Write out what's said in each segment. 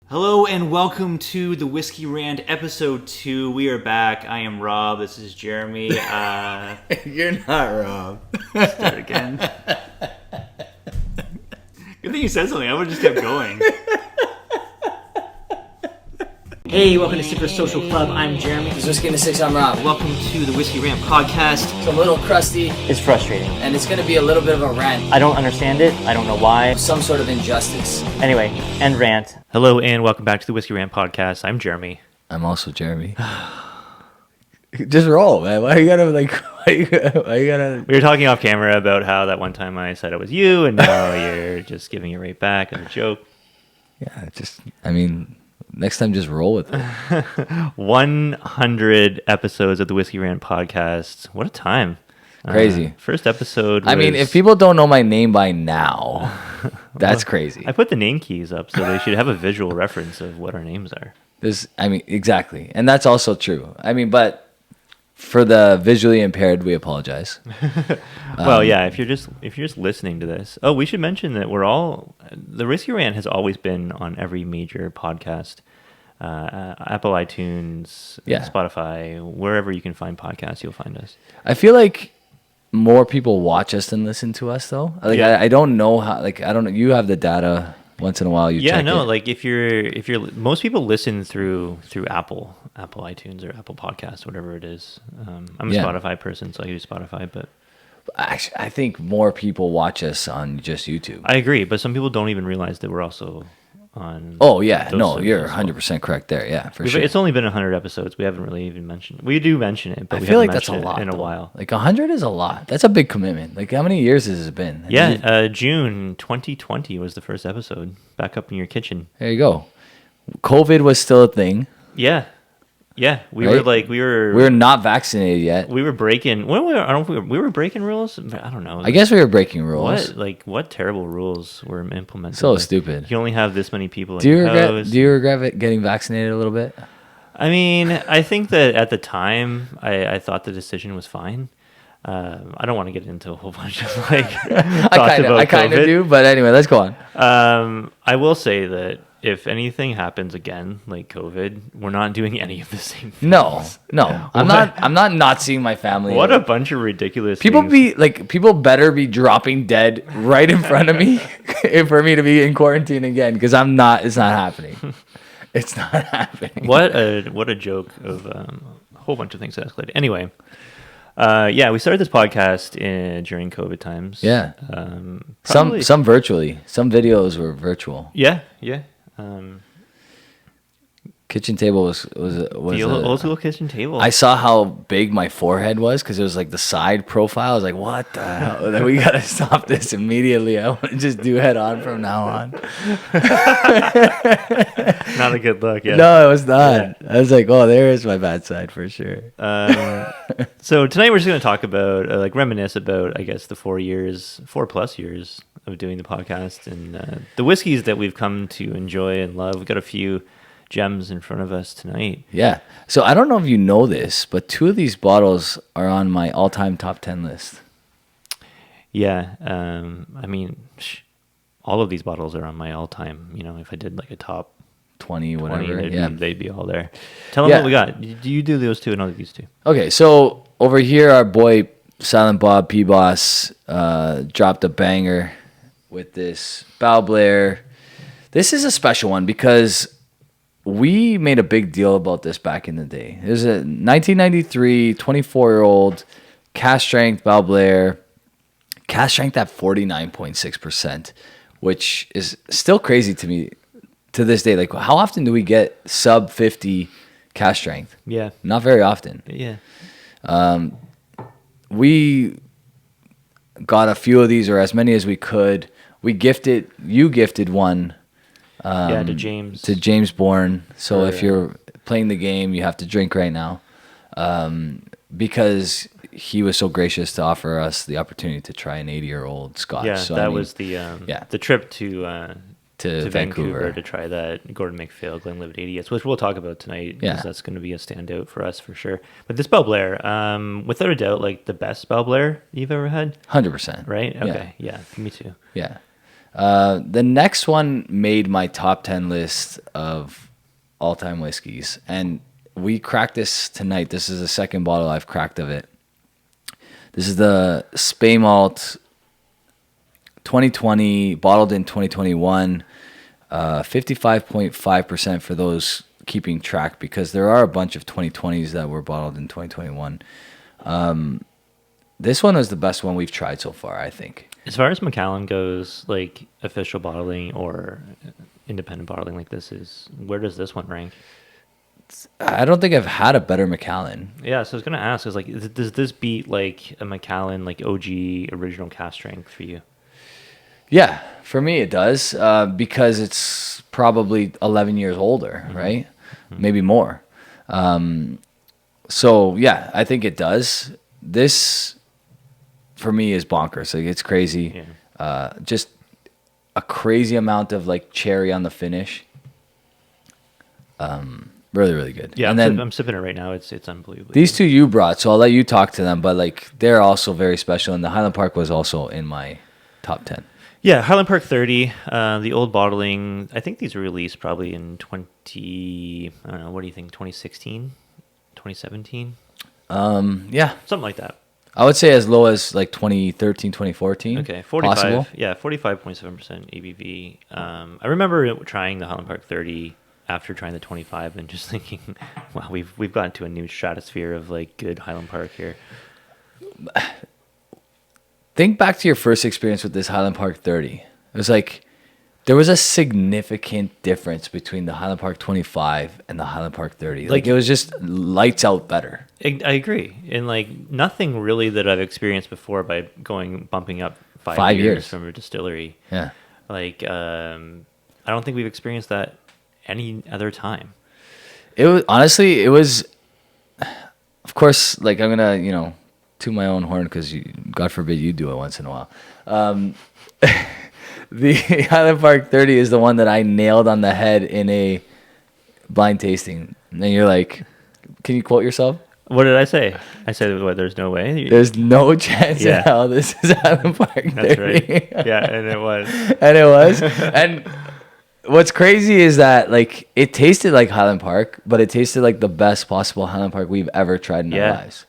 Hello and welcome to the Whisky Rant episode 2. We are back. I am Rob. This is Jeremy. You're not Rob. Start again. Good thing you said something. I would have just kept going. Hey, welcome to Super Social Club. I'm Jeremy. This is Whisky in the Six. I'm Rob. Welcome to the Whisky Rant Podcast. It's a little crusty, It's frustrating. and it's going to be a little bit of a rant. I don't understand it. I don't know why. Some sort of injustice. Anyway, end rant. Hello and welcome back to the Whisky Rant Podcast. I'm Jeremy. I'm also Jeremy. Just roll, man. Why you gotta why you gotta? We were talking off camera about how that one time I said it was you, and now you're just giving it right back as a joke. Yeah, next time just roll with it. 100 episodes of the Whisky Rant Podcast. What a time. Crazy. First episode was... I mean, if people don't know my name by now, that's crazy. I put the name keys up, so they should have a visual reference of what our names are. Exactly. And that's also true. But for the visually impaired, we apologize. Well, yeah, if you're just listening to this. Oh, we should mention that the Whisky Rant has always been on every major podcast. Apple, iTunes, Yeah. Spotify, wherever you can find podcasts, you'll find us. I feel like more people watch us than listen to us, though. Yeah. I don't know how. I don't know. You have the data. Once in a while, you check it. Like if you're most people listen through Apple iTunes or Apple Podcasts, whatever it is. I'm a Spotify person, so I use Spotify, but Actually, I think more people watch us on just YouTube. I agree, but some people don't even realize that we're also on. Oh yeah, those no, services you're as well. 100% correct there. Yeah, for sure. It's only been 100 episodes. We haven't really even mentioned. We do mention it, but I we feel haven't like that's a mentioned lot it in a though. while. Like 100 is a lot. That's a big commitment. Like how many years has it been? Yeah, June 2020 was the first episode. Back up in your kitchen. There you go. COVID was still a thing. Yeah. We Right? were We were not vaccinated yet. we were breaking. I don't know if we were breaking rules. I don't know. I guess we were breaking rules. What terrible rules were implemented? So stupid. You only have this many people. Do in you your regret? house. Do you regret getting vaccinated a little bit? I mean, I think that at the time, I thought the decision was fine. I don't want to get into a whole bunch of I kind of do, but anyway, let's go on. I will say that if anything happens again, like COVID, we're not doing any of the same things. No, I'm not seeing my family. What a bunch of ridiculous People things. people better be dropping dead right in front of me for me to be in quarantine again, because I'm not. It's not happening. It's not happening. What a joke of a whole bunch of things that escalated. Anyway, we started this podcast during COVID times. Yeah. Probably, Some virtually. Some videos were virtual. Yeah. Kitchen table was The old school kitchen table. I saw how big my forehead was because it was like the side profile. I was like, what the hell? Like, we got to stop this immediately. I want to just do head on from now on. Not a good look. Yeah. No, it was not. I was like, oh, there is my bad side for sure. So tonight we're just going to talk about, reminisce about, I guess, the 4+ years of doing the podcast and the whiskeys that we've come to enjoy and love. We've got a few gems in front of us tonight. Yeah. So I don't know if you know this, but 2 of these bottles are on my all-time top 10 list. Yeah. All of these bottles are on my all-time. If I did like a top 20, whatever. they'd be all there. Tell them what we got. Do you do those 2 and I'll do these 2? Okay, so over here, our boy Silent Bob P-Boss dropped a banger with this Bow Blair. This is a special one because we made a big deal about this back in the day. There's a 1993 24-year-old cask strength Bow Blair, cask strength at 49.6%, which is still crazy to me to this day. Like, how often do we get sub 50 cask strength? Yeah. Not very often. Yeah. We got a few of these, or as many as we could. You gifted one. To James. To James Bourne. So if you're playing the game, you have to drink right now. Because he was so gracious to offer us the opportunity to try an 80-year-old Scotch. Yeah, so, that was the trip to Vancouver to try that Gordon MacPhail Glenlivet 80s, which we'll talk about tonight. Yeah. That's going to be a standout for us for sure. But this Bow Blair, without a doubt, like the best Bow Blair you've ever had. 100%. Right? Okay. Yeah, me too. Yeah. The next one made my top 10 list of all-time whiskeys, and we cracked this tonight. This is the second bottle I've cracked of it. This is the Spey Malt 2020, bottled in 2021, 55.5% for those keeping track, because there are a bunch of 2020s that were bottled in 2021. This one was the best one we've tried so far, I think. As far as Macallan goes, like official bottling or independent bottling like this is, where does this one rank? I don't think I've had a better Macallan. Yeah, so I was gonna ask, is like, does this beat like a Macallan, like OG original cast strength for you? Yeah, for me it does, because it's probably 11 years older, right? Maybe more. So yeah, I think it does. This, for me, is bonkers. Like, it's crazy. Yeah. Just a crazy amount of like cherry on the finish. Really, really good. Yeah, and then I'm sipping it right now. It's unbelievable. these two you brought, so I'll let you talk to them. But like, they're also very special, and the Highland Park was also in my top 10. Yeah, Highland Park 30, the old bottling. I think these were released probably in I don't know, what do you think, 2016, 2017? Yeah, Something like that. I would say as low as like 2013, 2014. Okay, 45. Possible. Yeah, 45.7% ABV. I remember trying the Highland Park 30 after trying the 25 and just thinking, wow, we've gotten to a new stratosphere of like good Highland Park here. Think back to your first experience with this Highland Park 30. It was like there was a significant difference between the Highland Park 25 and the Highland Park 30. Like, it was just lights out better. I agree. And like nothing really that I've experienced before by bumping up 5 years from a distillery. Yeah. Like, I don't think we've experienced that any other time. It was honestly, it was, of course, like, I'm gonna, toot my own horn because God forbid you do it once in a while. The Highland Park 30 is the one that I nailed on the head in a blind tasting. And then you're like, can you quote yourself? What did I say? I said, what, there's no way? There's no chance in hell this is Highland Park 30. That's right. Yeah, and it was. And it was. And what's crazy is that, like, it tasted like Highland Park, but it tasted like the best possible Highland Park we've ever tried in our lives.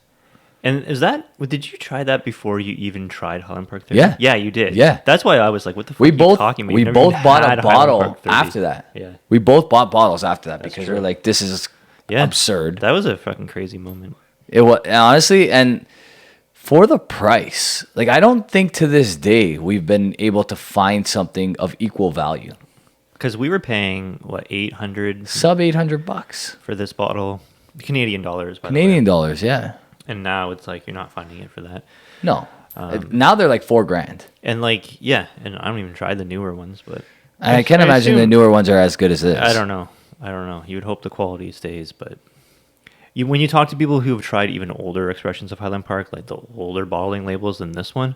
And did you try that before you even tried Highland Park 30? Yeah. Yeah, you did. Yeah. That's why I was like, what the fuck We are you both talking about? we You've never both even bought had a Highland bottle Park 30. after that. Yeah. We both bought bottles after that because true. we're like, this is absurd. That was a fucking crazy moment. It was, honestly, and for the price, like, I don't think to this day we've been able to find something of equal value. Because we were paying, what, $800 Sub $800 for this bottle? Canadian dollars, by Canadian the way. dollars, yeah. And now it's like you're not finding it for that. No, now they're like $4,000. And like, yeah, and I don't even try the newer ones, but I can't imagine the newer ones are as good as this. I don't know. You would hope the quality stays, but when you talk to people who have tried even older expressions of Highland Park, like the older bottling labels than this one,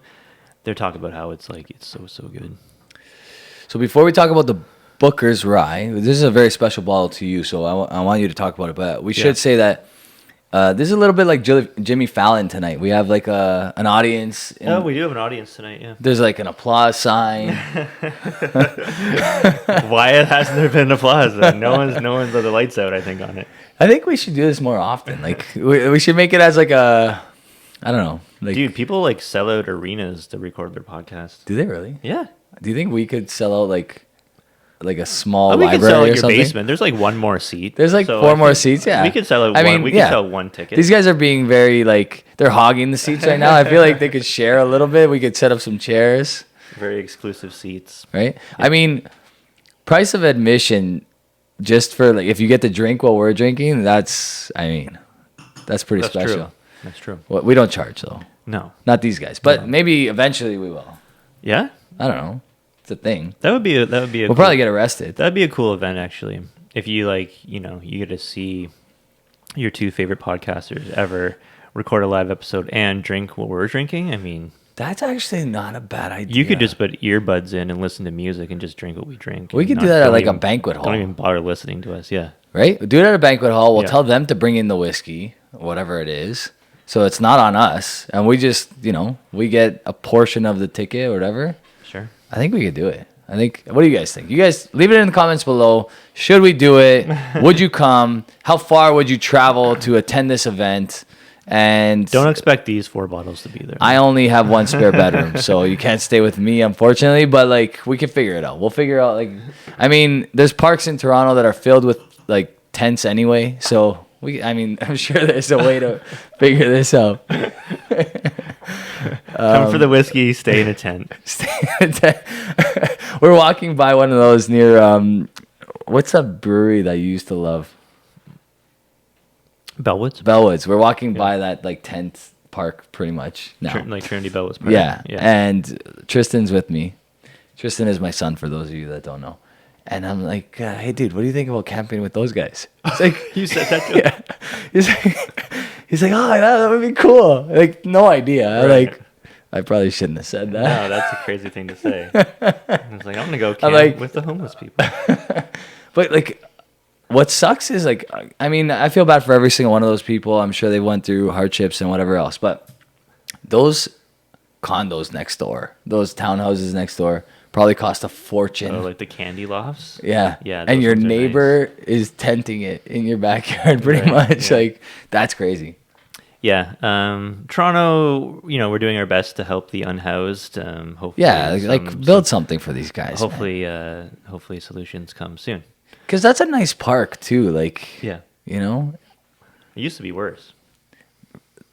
they're talking about how it's so good. So before we talk about the Booker's Rye, this is a very special bottle to you, so I want you to talk about it. But we should say that this is a little bit like Jimmy Fallon tonight. We have like an audience. Oh, we do have an audience tonight, yeah. There's like an applause sign. Why hasn't there been applause? No one's let the lights out, I think, on it. I think we should do this more often. Like, we should make it as like a, I don't know. Like, dude, people like sell out arenas to record their podcast. Do they really? Yeah. Do you think we could sell out like a small we library could sell out or your something? basement. There's like one more seat. There's like So four I more think seats. Yeah, we could sell out. We could sell one ticket. These guys are being very like, they're hogging the seats right now. I feel like they could share a little bit. We could set up some chairs. Very exclusive seats. Right. Yeah. I mean, price of admission, just for like, if you get to drink while we're drinking, that's pretty special. True. That's true. Well, we don't charge though. No, not these guys, but maybe eventually we will. Yeah. I don't know. It's a thing. That would be a. We'll probably get arrested. That'd be a cool event, actually. If you you get to see your two favorite podcasters ever record a live episode and drink what we're drinking. I mean, that's actually not a bad idea. You could just put earbuds in and listen to music and just drink what we drink. We could do that at like a banquet hall. Don't even bother listening to us. Yeah. Right. Do it at a banquet hall. We'll tell them to bring in the whiskey, whatever it is. So it's not on us, and we just, we get a portion of the ticket or whatever. Sure. I think we could do it. I think. What do you guys think? You guys leave it in the comments below. Should we do it? Would you come? How far would you travel to attend this event? And Don't expect these 4 bottles to be there. I only have one spare bedroom, so you can't stay with me, unfortunately. But like, we can figure it out. We'll figure out. Like, I mean, there's parks in Toronto that are filled with like tents anyway. So I'm sure there's a way to figure this out. Come for the whiskey, stay in a tent. We're walking by one of those near what's that brewery that you used to love? Bellwoods. We're walking by that like tent park pretty much now. Like Trinity Bellwoods Park. Yeah. And Tristan's with me. Tristan is my son, for those of you that don't know. And I'm like, hey, dude, what do you think about camping with those guys? He's like, You said that to him? Yeah. He's like, oh, that would be cool. Like, no idea. Right. I probably shouldn't have said that. No, that's a crazy thing to say. I was like, I'm going to go camp with the homeless people. But like, what sucks is like, I mean, I feel bad for every single one of those people. I'm sure they went through hardships and whatever else. But those condos next door, those townhouses next door, probably cost a fortune. Oh, like the candy lofts? Yeah. Yeah. And your those ones are neighbor is tenting it in your backyard pretty Right, much. yeah. Like, that's crazy. Yeah. Toronto, we're doing our best to help the unhoused. Hopefully, Yeah. Build something for these guys. Hopefully solutions come soon. Because that's a nice park too. Like, Yeah. It used to be worse.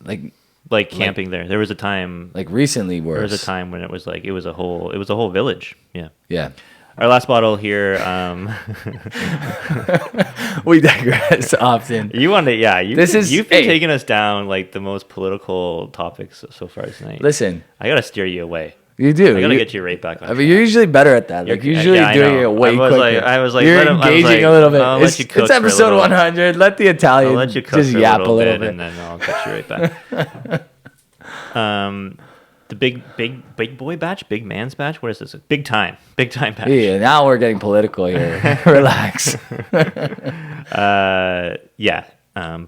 Like camping there. There was a time. Like recently worse. There was a time when it was like it was a whole village. Yeah. Yeah. Our last bottle here. We digress often. You want to? Yeah. You've been hey. taking us down like the most political topics so far tonight. Listen, I gotta steer you away. you do. I gotta get you right back on. I mean, you're usually better at that. Like, usually I doing know. it way quicker. I was like, you're engaging a little bit. It's episode 100. Let the Italian I'll let you cook just for yap a little bit. and then I'll get you right back. The big boy batch, big man's batch. What is this? Big time batch. Yeah, now we're getting political here. Relax.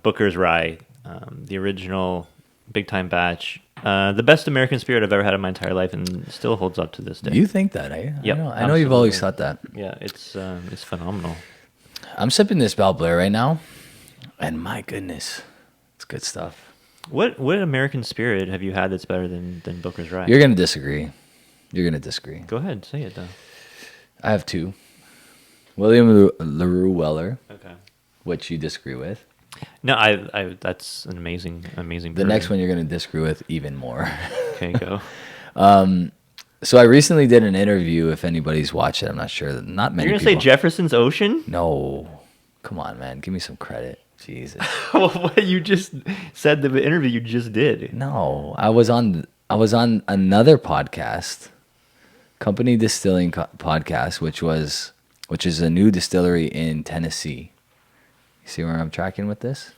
Booker's Rye, the original big time batch. The best American spirit I've ever had in my entire life, and still holds up to this day. You think that, eh? Yep, I know you've always thought that. Yeah, it's phenomenal. I'm sipping this Belle Blair right now, and my goodness, it's good stuff. What American spirit have you had that's better than Booker's Rye? You're gonna disagree. Go ahead, say it though. I have 2. William LaRue Weller, Okay. which you disagree with. No, I that's an amazing. The next one you're gonna disagree with even more. Okay, go. So I recently did an interview. If anybody's watched it, I'm not sure. Not many. You're gonna people. say Jefferson's Ocean? No, come on, man. Give me some credit. Jesus. What you just said, the interview you just did. No, I was on another podcast, Company Distilling podcast, which is a new distillery in Tennessee. You see where I'm tracking with this?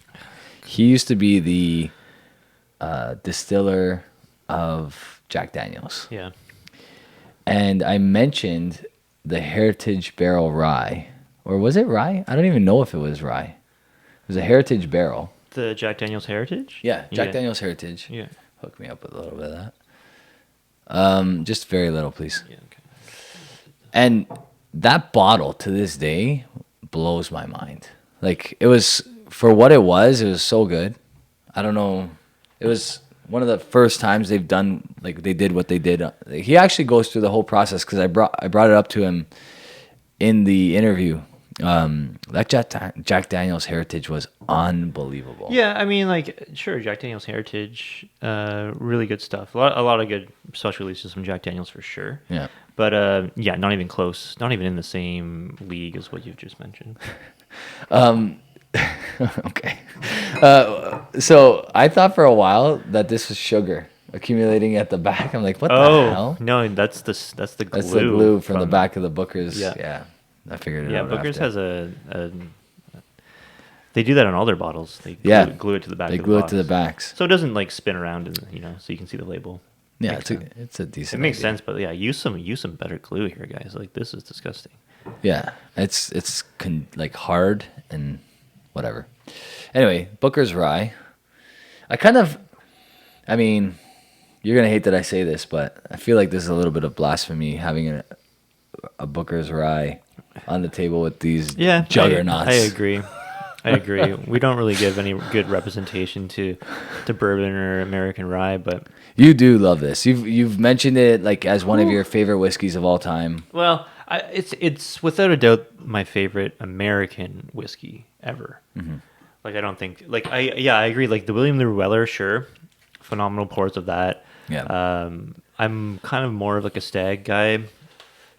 He used to be the distiller of Jack Daniels. Yeah. And I mentioned the Heritage Barrel Rye. Or was it rye? I don't even know if it was rye. It was a Heritage Barrel. The Jack Daniel's Heritage? Yeah, Jack Daniel's Heritage. Yeah. Hook me up with a little bit of that. Just very little, please. Yeah, okay. And that bottle to this day blows my mind. Like, it was, for what it was so good. I don't know. It was one of the first times they've done, like, they did what they did. He actually goes through the whole process because I brought it up to him in the interview. That Jack Daniel's Heritage was unbelievable. Yeah, I mean, like, sure, Jack Daniel's Heritage, really good stuff. A lot of good special releases from Jack Daniel's for sure. Yeah. But, yeah, not even close. Not even in the same league as what you've just mentioned. Okay. So I thought for a while that this was sugar accumulating at the back. I'm like, what the hell? No, that's the glue. That's the glue from the back of the Booker's. Yeah. Yeah. I figured it Yeah, out. Booker's after. has they do that on all their bottles. They glue it to the back. They of the glue it box. to the backs. So it doesn't like spin around, and so you can see the label. Yeah, Makes it's a decent. It makes idea. sense, but yeah, use some better glue here, guys. Like, this is disgusting. Yeah, it's like hard and whatever. Anyway, Booker's Rye. I mean, you're gonna hate that I say this, but I feel like this is a little bit of blasphemy having a Booker's Rye on the table with these Yeah, juggernauts. I agree. I agree. We don't really give any good representation to bourbon or American rye, but You do love this. You've mentioned it like as one of your favorite whiskeys of all time. well, it's without a doubt my favorite American whiskey ever. Like I don't think like I agree. Like the William the Weller, sure, phenomenal pours of that. Yeah. I'm kind of more of like a stag guy.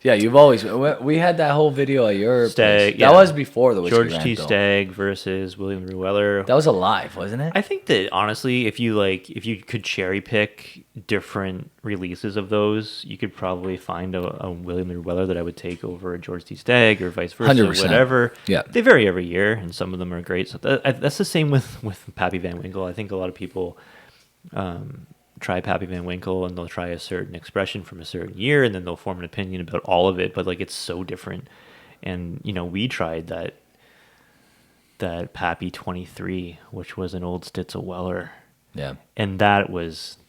Yeah, you've always we had that whole video at your Stag, place. yeah. That was before the Whisky George Rant, T. though. Stag versus William the Weller. That was alive, wasn't it? I think that honestly, if you could cherry pick different releases of those, you could probably find a William the Weller that I would take over a George T. Stag or vice versa, 100%. whatever. Yeah. They vary every year, and some of them are great. So that's the same with Pappy Van Winkle. I think a lot of people try Pappy Van Winkle and they'll try a certain expression from a certain year, and then they'll form an opinion about all of it. But like it's so different. And we tried that Pappy 23, which was an old Stitzel Weller. Yeah. And that's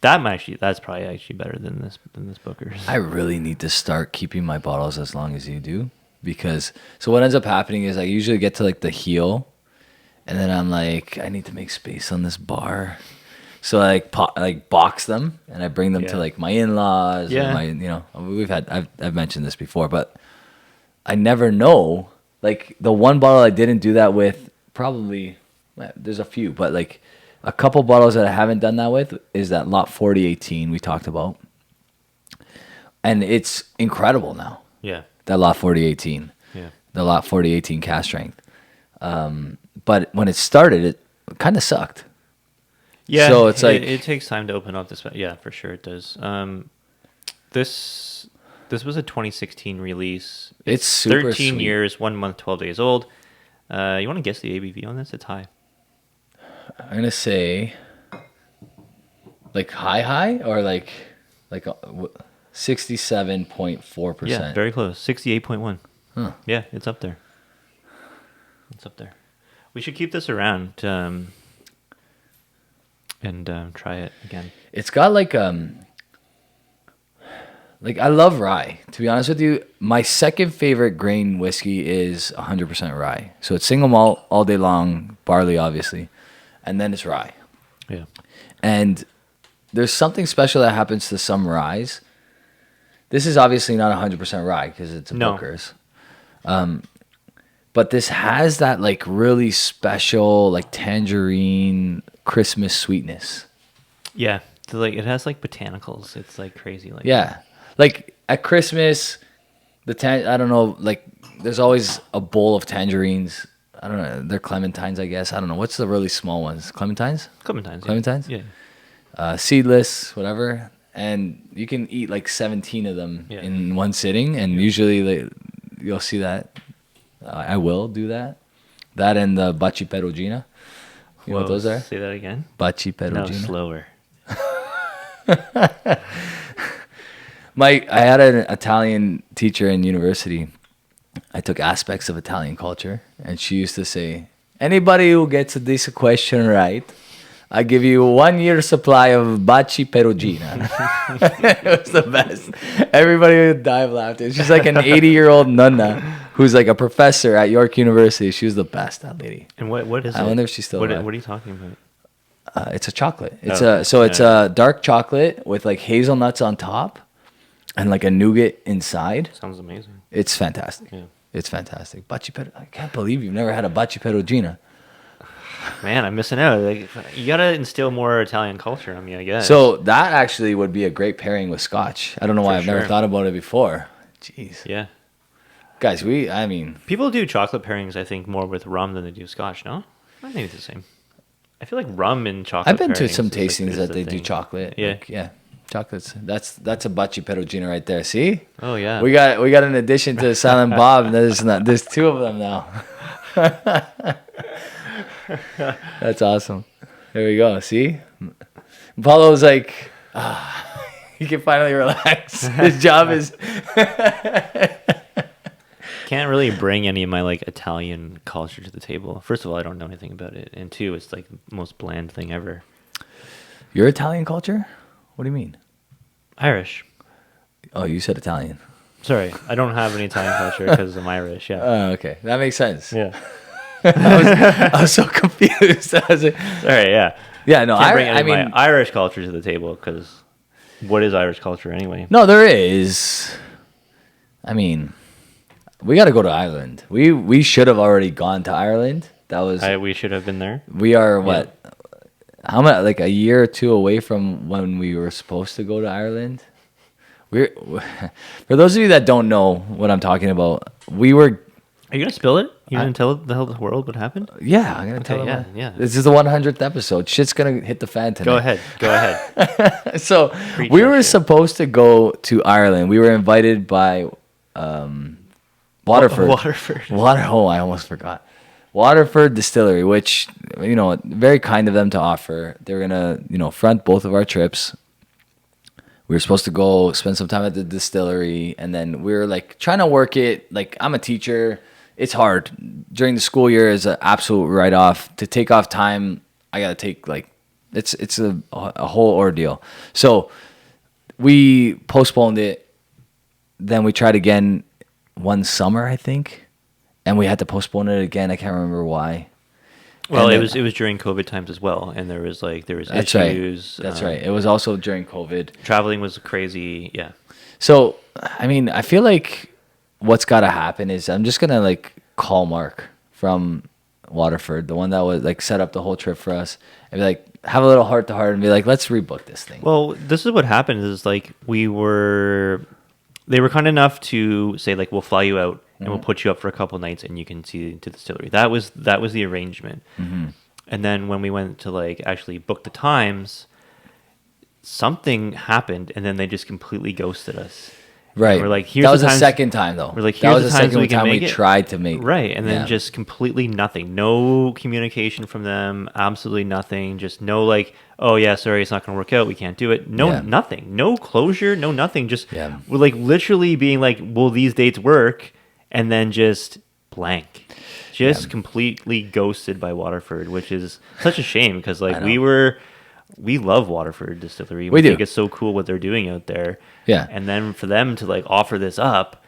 probably actually better than this Booker's. I really need to start keeping my bottles as long as you do, because so what ends up happening is I usually get to like the heel, and then I'm like, I need to make space on this bar, so I like box them and I bring them to Yeah. like my in-laws. Yeah. And I've mentioned this before, but I never know. Like the one bottle I didn't do that with, probably there's a few, but like a couple bottles that I haven't done that with is that Lot 4018 we talked about. And it's incredible now. Yeah. That Lot 4018. Yeah. The Lot 4018 cast strength. But when it started, it kind of sucked. Yeah. So it's like it takes time to open up this. Yeah, for sure it does. This was a 2016 release. It's super 13 sweet. years, 1 month, 12 days old. You want to guess the ABV on this? It's high. I'm gonna say like high or like 67.4%. Yeah, very close. 68.1. Huh. Yeah, it's up there. It's up there. We should keep this around and try it again. It's got like I love rye. To be honest with you, my second favorite grain whiskey is 100% rye. So it's single malt all day long, barley obviously, and then it's rye. Yeah. And there's something special that happens to some ryes. This is obviously not 100% rye because it's a Booker's. But this has that like really special like tangerine Christmas sweetness. Yeah. So, like it has like botanicals. It's like crazy. Like Yeah. Like at Christmas, I don't know, like there's always a bowl of tangerines. I don't know. They're clementines, I guess. I don't know. What's the really small ones? Clementines? Clementines. Clementines? Yeah. Seedless, whatever. And you can eat like 17 of them in one sitting. And usually you'll see that. I will do that. That and the Baci Perugina. You know what those are? Say that again. Baci No, Perugina. slower. I had an Italian teacher in university. I took aspects of Italian culture, and she used to say, anybody who gets this question right, I give you 1 year supply of Baci Perugina. It was the best. Everybody would die of laughter. She's like an 80-year-old nunna who's like a professor at York University. She was the best, that lady. And what is it? I wonder if she's still alive. What are you talking about? It's a chocolate. It's it's a dark chocolate with like hazelnuts on top and like a nougat inside. Sounds amazing. It's fantastic. Yeah. It's fantastic. I can't believe you've never had a Baci Perugina. Man, I'm missing out. Like, you gotta instill more Italian culture on me, I guess. So that actually would be a great pairing with Scotch. I don't know why I've never sure. thought about it before. Jeez. Yeah. Guys, People do chocolate pairings, I think, more with rum than they do Scotch, no? I think it's the same. I feel like rum and chocolate I've been to pairings some is, like, tastings is that the they do thing. chocolate. Yeah. Like, yeah. Chocolates. That's a Baci Perugina right there. See? Oh, yeah. We got an addition to Silent Bob. There's two of them now. That's awesome. There we go. See? Paulo's like, he can finally relax. His job is Can't really bring any of my like Italian culture to the table. First of all, I don't know anything about it, and two, it's like the most bland thing ever. Your Italian culture? What do you mean? Irish. Oh, you said Italian. Sorry, I don't have any Italian culture because I'm Irish. Yeah. Oh, okay. That makes sense. Yeah. I was so confused. I was like, Sorry. Yeah. yeah, no, Can't bring I any of mean, my Irish culture to the table because what is Irish culture anyway? no, there is. I mean, we got to go to Ireland. We should have already gone to Ireland. That was We should have been there. we are what? How much? Like a year or two away from when we were supposed to go to Ireland. We're for those of you that don't know what I'm talking about. We were. Are you gonna spill it? You gonna tell the whole world what happened? Yeah, I'm gonna tell them. yeah, what- yeah. This is the 100th episode. Shit's gonna hit the fan tonight. Go ahead. Go ahead. So Preach we that were shit. supposed to go to Ireland. We were invited by Waterford. Waterford. Oh, I almost forgot. Waterford Distillery, which, you know, very kind of them to offer. They're gonna, you know, front both of our trips. We were supposed to go spend some time at the distillery, and then we were like trying to work it. Like, I'm a teacher. It's hard. During the school year is an absolute write-off. To take off time, I gotta take like it's a whole ordeal. So we postponed it. Then we tried again one summer, I think, and we had to postpone it again. I can't remember why. Well, And it then- was during COVID times as well, and there was That's issues. right. That's right. It was also during COVID. Traveling was crazy. Yeah. So, I mean, I feel like what's got to happen is I'm just going to like call Mark from Waterford, the one that was like set up the whole trip for us, and be like, have a little heart to heart and be like, let's rebook this thing. Well, this is what happened is like they were kind enough to say like, we'll fly you out and we'll put you up for a couple nights and you can see into the distillery. That was the arrangement. And then when we went to like actually book the times, something happened and then they just completely ghosted us. Right. We're like, here's that was the the times- second time though. We're like, that here's was the the times second we can time we make it. tried to make. Right. And then Yeah. just completely nothing. No communication from them. Absolutely nothing. Just no like, oh yeah, sorry, it's not going to work out. We can't do it. No, Yeah. nothing. No closure. No nothing. Just Yeah. we're like literally being like, will these dates work? And then just blank. Just completely ghosted by Waterford, which is such a shame because like we love Waterford Distillery. We do. think it's so cool what they're doing out there. Yeah. And then for them to like offer this up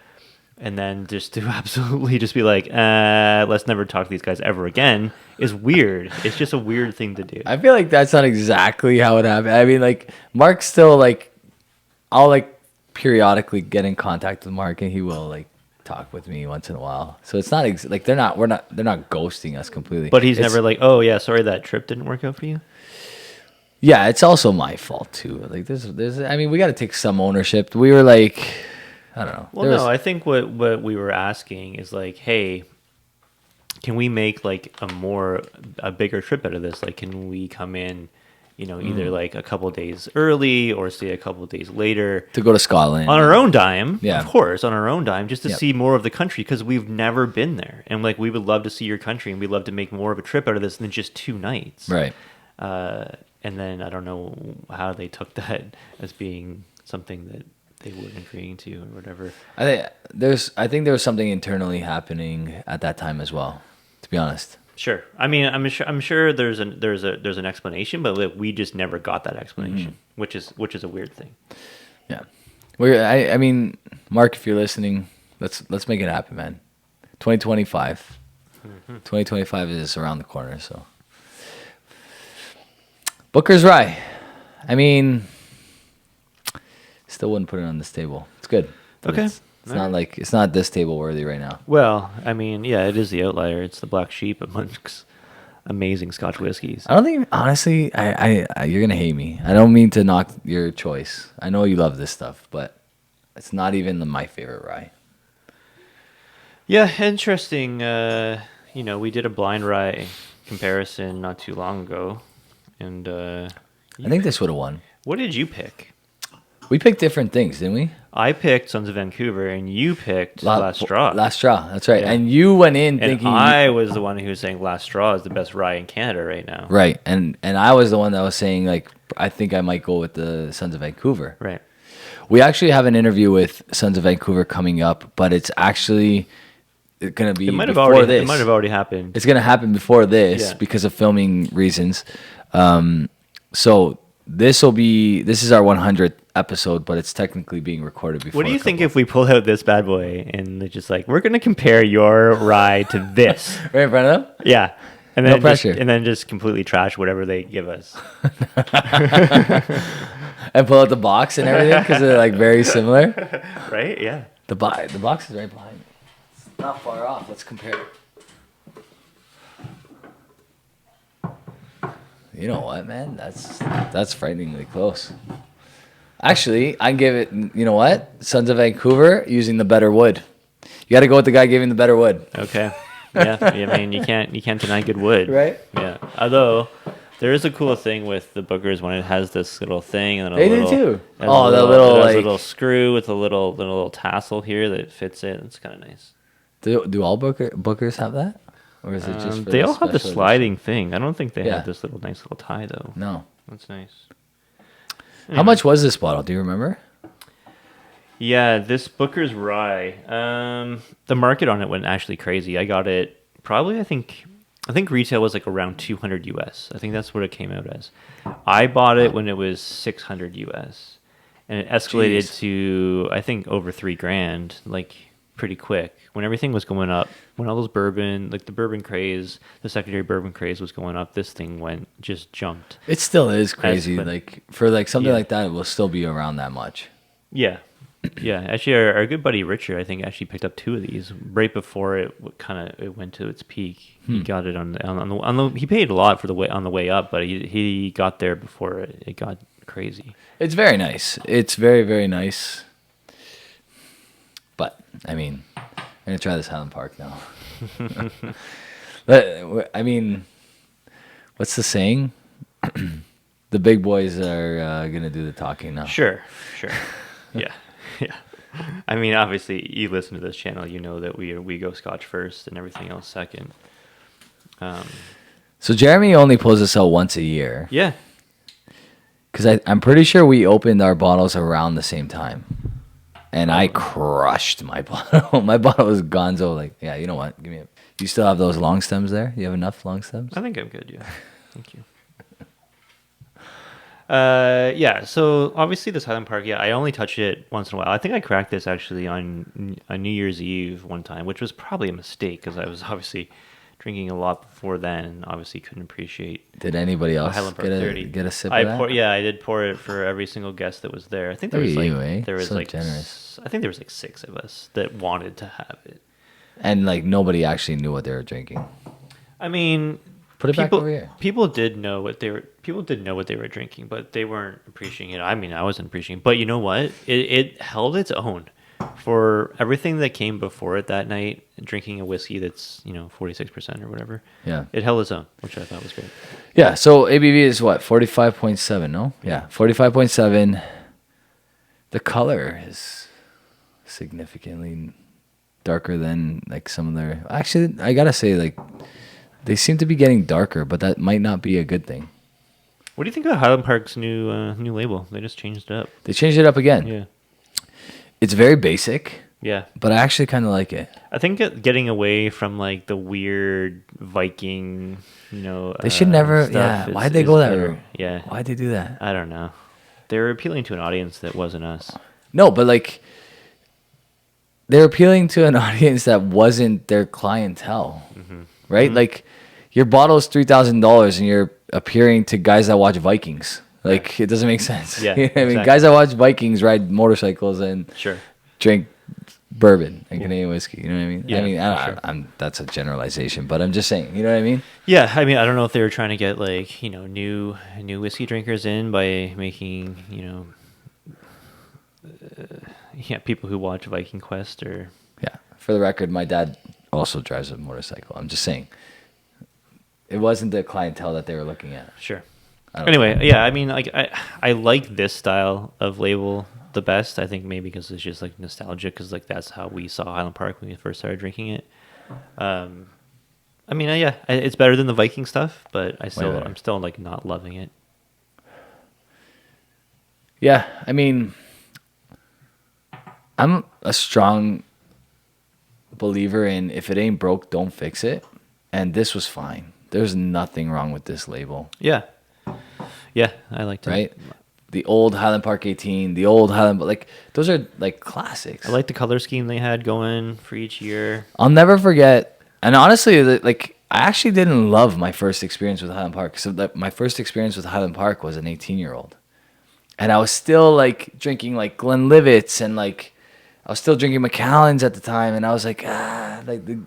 and then just to absolutely just be like, let's never talk to these guys ever again is weird. It's just a weird thing to do. I feel like that's not exactly how it happened. I mean, like Mark's still like, I'll like periodically get in contact with Mark, and he will like talk with me once in a while. So it's not like they're not ghosting us completely. But he's It's- never like, oh yeah, sorry that trip didn't work out for you. Yeah, it's also my fault too. Like there's. I mean, we got to take some ownership. We were like, I don't know. Well, There was- no, I think what we were asking is like, hey, can we make like a bigger trip out of this? Like, can we come in, either like a couple days early or stay a couple days later to go to Scotland on our own dime? Yeah. Of course, on our own dime, just to Yep. see more of the country because we've never been there, and like we would love to see your country, and we'd love to make more of a trip out of this than just 2 nights. Right. And then I don't know how they took that as being something that they weren't agreeing to or whatever. I think there was something internally happening at that time as well. To be honest. Sure. I mean, I'm sure there's an explanation, but like, we just never got that explanation, which is a weird thing. Yeah. I mean, Mark, if you're listening, let's make it happen, man. 2025. 2025 is around the corner, so. Booker's Rye. I mean, still wouldn't put it on this table. It's good. but Okay. It's not this table worthy right now. Well, I mean, yeah, it is the outlier. It's the black sheep amongst amazing Scotch whiskeys. I don't think, honestly, I you're gonna hate me. I don't mean to knock your choice. I know you love this stuff, but it's not even my favorite rye. Yeah, interesting. We did a blind rye comparison not too long ago, and I think this would have won. what did you pick? We picked different things, didn't we? I picked Sons of Vancouver, and you picked Last Straw. Last Straw, that's right. Yeah. And you went in and thinking I was the one who was saying Last Straw is the best rye in Canada right now. right, and I was the one that was saying like I think I might go with the Sons of Vancouver. Right. We actually have an interview with Sons of Vancouver coming up, but it's actually going to be It might have before already. this. It might have already happened. It's going to happen before this Yeah. because of filming reasons. So this is our 100th episode, but it's technically being recorded before. What do you think if we pull out this bad boy and they're just like, we're going to compare your rye to this? right in front of them? Yeah. And No then pressure. and then just completely trash whatever they give us. And pull out the box and everything because they're like very similar. Right? Yeah. The box is right behind me. It's not far off. Let's compare. You know what, man? That's frighteningly close. Actually, I give it. You know what? Sons of Vancouver using the better wood. You got to go with the guy giving the better wood. Okay. Yeah. I mean, you can't deny good wood. Right? Yeah. Although there is a cool thing with the Bookers when it has this little thing and They do little, too. has Oh, a the little, little, it has like- a little screw with a little tassel here that fits it. It's kind of nice. Do all bookers have that, or is it just? For They the all have the special sliding thing. I don't think they Yeah. have this little nice little tie though. edition? No. That's nice. How much was this bottle? Do you remember? Yeah, this Booker's Rye. The market on it went actually crazy. I got it probably. I think retail was like around 200 US. I think that's what it came out as. I bought it when it was 600 US, and it escalated Jeez. to I think over $3,000, like pretty quick. When everything was going up, when all those bourbon, like the bourbon craze, the secondary bourbon craze was going up, this thing just jumped. It still is crazy. but- Like for like something Yeah. like that, it will still be around that much. Yeah. Yeah, actually, our good buddy Richard, I think, actually picked up 2 of these right before it went to its peak. He got it on the he paid a lot for on the way up, but he got there before it got crazy. It's very nice. It's very, very nice. But I mean, I'm gonna try this Highland Park now. But I mean, what's the saying? The big boys are gonna do the talking now. Sure. Yeah. Yeah. I mean, obviously, you listen to this channel, you know that we go Scotch first and everything else second. So Jeremy only pulls us out once a year Yeah. because I'm pretty sure we opened our bottles around the same time, and I crushed my bottle. My bottle was gonzo. Like, yeah, you know what? Give me a. You still have those long stems there? You have enough long stems? I think I'm good, yeah. Thank you. Yeah, so obviously this Highland Park, yeah, I only touch it once in a while. I think I cracked this actually on New Year's Eve one time, which was probably a mistake because I was obviously drinking a lot before then and obviously couldn't appreciate Did anybody else Highland Park get 30. get a sip I of that? I did pour it for every single guest that was there. I think there Look was at like you, eh? there was So like generous. I think there was like 6 of us that wanted to have it. And like nobody actually knew what they were drinking. I mean, Put it back over here. People did know what they were drinking, but they weren't appreciating it. I mean, I wasn't appreciating it. But you know what? It held its own for everything that came before it that night. Drinking a whiskey that's 46% or whatever. Yeah. It held its own, which I thought was great. Yeah. So ABV is what 45.7. No. Yeah. 45.7. The color is significantly darker than like some of their. Actually, I gotta say, like they seem to be getting darker, but that might not be a good thing. What do you think about Highland Park's new label? They just changed it up. They changed it up again. Yeah. It's very basic, Yeah. but I actually kind of like it. I think getting away from like the weird Viking, They should never. stuff Yeah. is- Why'd they is go that better. route? Yeah. Why'd they do that? I don't know. They were appealing to an audience that wasn't us. No, but like they're appealing to an audience that wasn't their clientele, right? Like your bottle is $3,000 and you're appearing to guys that watch Vikings. Like it doesn't make sense. Yeah, You know what I mean, exactly. guys that watch Vikings ride motorcycles and Sure. drink bourbon and Canadian whiskey. You know what I mean? Yeah, I mean, sure. I'm that's a generalization, but I'm just saying. You know what I mean? Yeah, I mean, I don't know if they were trying to get like new whiskey drinkers in by making people who watch Viking Quest or Yeah. For the record, my dad also drives a motorcycle. I'm just saying. It wasn't the clientele that they were looking at. sure. I don't Anyway, yeah, I mean, like I like this style of label the best. I think maybe because it's just like nostalgic, because like that's how we saw Highland Park when we first started drinking it. I mean, yeah, it's better than the Viking stuff, but better. I'm still like not loving it. Yeah, I mean, I'm a strong believer in if it ain't broke, don't fix it. And this was fine. There's nothing wrong with this label. Yeah. Yeah, I liked it. right? The old Highland Park 18, the old Highland, like those are like classics. I like the color scheme they had going for each year. I'll never forget. And honestly, like I actually didn't love my first experience with Highland Park. So my first experience with Highland Park was an 18-year-old, and I was still like drinking like Glenlivets and like I was still drinking Macallans at the time, and I was like,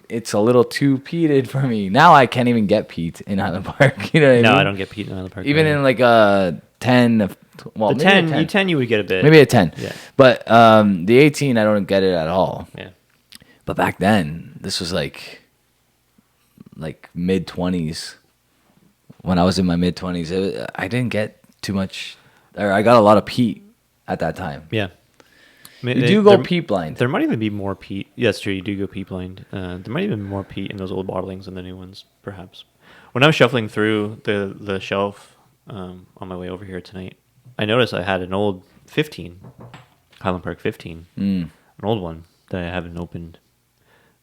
it's a little too peated for me. Now I can't even get peat in Highland Park. You know what I mean? No, I don't get peat in Highland Park. Even in like a 10, well, the maybe 10, 10 you would get a bit. maybe a 10. Yeah. But the 18, I don't get it at all. Yeah. But back then, this was like mid 20s. When I was in my mid 20s, I didn't get too much, or I got a lot of peat at that time. Yeah. I mean, You do go peat blind. There might even be more peat. Yes, true. You do go peat blind. There might even be more peat in those old bottlings than the new ones, perhaps. When I was shuffling through the shelf on my way over here tonight, I noticed I had an old 15, Highland Park 15, an old one that I haven't opened.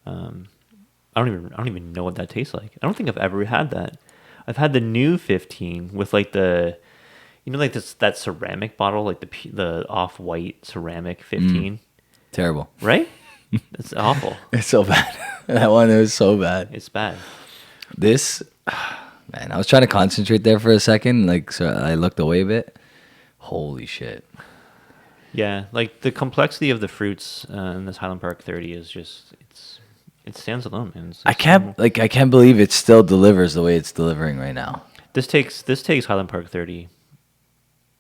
I don't even know what that tastes like. I don't think I've ever had that. I've had the new 15 with like the, like that ceramic bottle, like the off-white ceramic 15. Terrible. Right? It's awful. It's so bad. That one was so bad. It's bad. This, man, I was trying to concentrate there for a second, like so I looked away a bit. Holy shit. Yeah, like the complexity of the fruits in this Highland Park 30 is just it stands alone, man. I can't believe it still delivers the way it's delivering right now. This takes Highland Park 30.